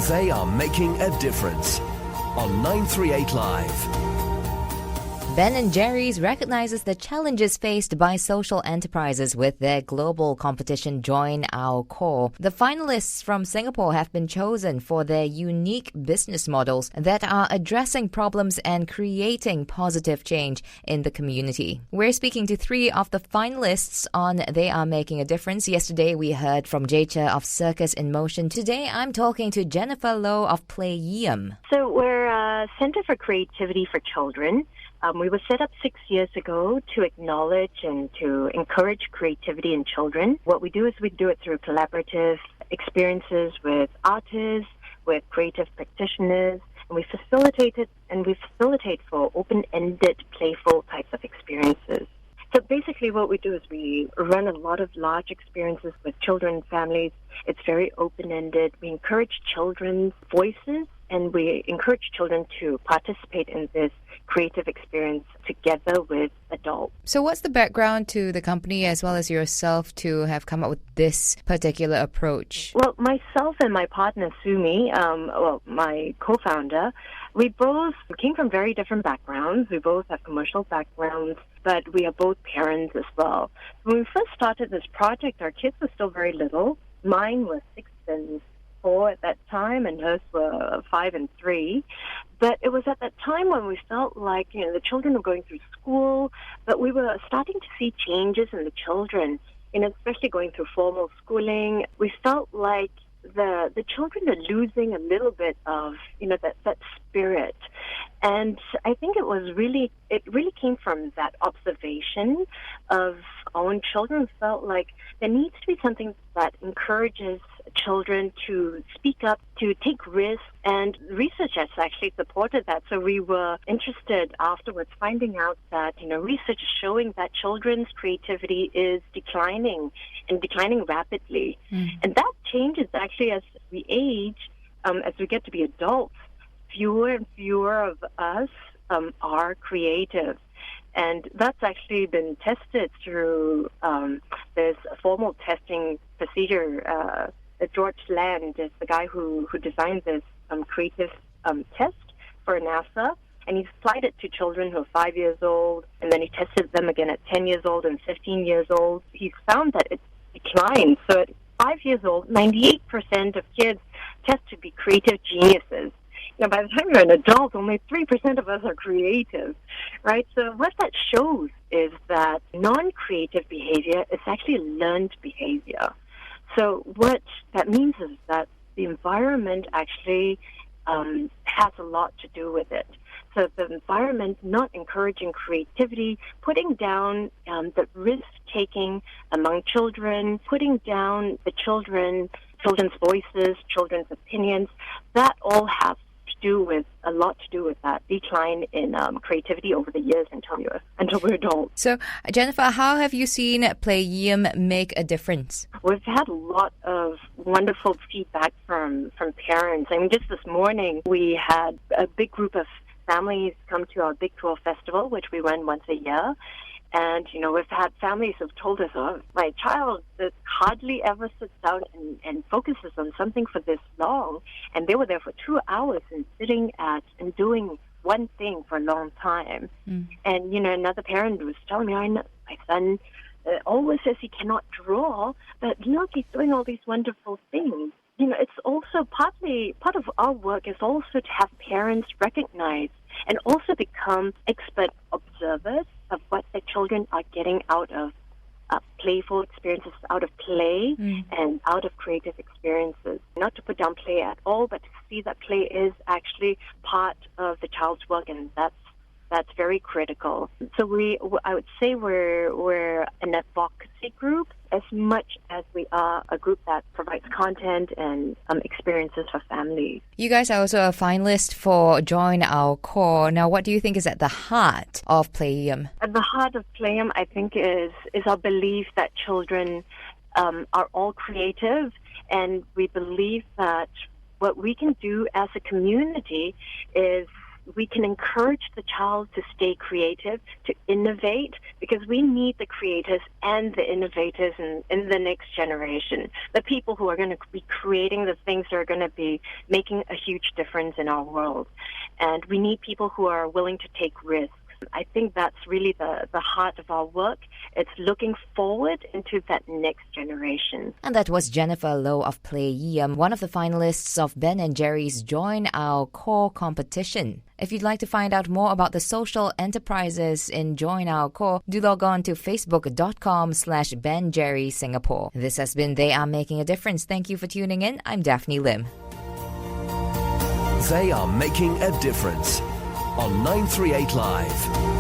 They are making a difference on 938 Live. Ben & Jerry's recognizes the challenges faced by social enterprises with their global competition Join Our Core. The finalists from Singapore have been chosen for their unique business models that are addressing problems and creating positive change in the community. We're speaking to 3 of the finalists on They Are Making a Difference. Yesterday, we heard from Jay of Circus in Motion. Today, I'm talking to Jennifer Low of Playeum. So we're a Center for Creativity for Children. We were set up 6 years ago to acknowledge and to encourage creativity in children. What we do is we do it through collaborative experiences with artists, with creative practitioners, and we facilitate for open-ended, playful types of experiences. So basically what we do is we run a lot of large experiences with children and families. It's very open-ended. We encourage children's voices, and we encourage children to participate in this creative experience together with adults. So what's the background to the company as well as yourself to have come up with this particular approach? Well, myself and my partner, Sumi, my co-founder, we both came from very different backgrounds. We both have commercial backgrounds, but we are both parents as well. When we first started this project, our kids were still very little. Mine was 6 and 4 at that time, and hers were 5 and 3. But it was at that time when we felt like, the children were going through school, but we were starting to see changes in the children, especially going through formal schooling. We felt like the children are losing a little bit of, that spirit. And I think it really came from that observation of our own children. Felt like there needs to be something that encourages children to speak up, to take risks, and research has actually supported that. So we were interested afterwards finding out that, research is showing that children's creativity is declining and declining rapidly. And that changes actually as we age, as we get to be adults. Fewer and fewer of us are creative. And that's actually been tested through this formal testing procedure. George Land is the guy who designed this creative test for NASA. And he applied it to children who are 5 years old, and then he tested them again at 10 years old and 15 years old. He's found that it declines. So at 5 years old, 98% of kids test to be creative geniuses. By the time you're an adult, only 3% of us are creative, right? So what that shows is that non-creative behavior is actually learned behavior. So what that means is that the environment actually has a lot to do with it. So the environment not encouraging creativity, putting down the risk-taking among children, putting down the children's voices, children's opinions, that all has a lot to do with that decline in creativity over the years until we're adults. So, Jennifer, how have you seen Playeum make a difference? We've had a lot of wonderful feedback from parents. Just this morning, we had a big group of families come to our Big 12 Festival, which we run once a year. And, we've had families who've told us, my child hardly ever sits down and focuses on something for this long. And they were there for 2 hours and sitting and doing one thing for a long time. And, another parent was telling me, my son always says he cannot draw, but look, he's doing all these wonderful things. It's also part of our work is also to have parents recognize and also become expert observers of what the children are getting out of playful experiences, out of play and out of creative experiences. Not to put down play at all, but to see that play is actually part of the child's work, and that's very critical. So I would say we're an advocacy group as much as we are a group that provides content and experiences for families. You guys are also a finalist for Join Our Core. Now, what do you think is at the heart of Playeum? At the heart of Playeum, I think, is our belief that children are all creative, and we believe that what we can do as a community is we can encourage the child to stay creative, to innovate, because we need the creators and the innovators in the next generation, the people who are going to be creating the things that are going to be making a huge difference in our world. And we need people who are willing to take risks. I think that's really the heart of our work. It's looking forward into that next generation. And that was Jennifer Low of Playeum, one of the finalists of Ben & Jerry's Join Our Core competition. If you'd like to find out more about the social enterprises in Join Our Core, do log on to facebook.com/Ben Jerry Singapore. This has been They Are Making a Difference. Thank you for tuning in. I'm Daphne Lim. They are making a difference on 938 Live.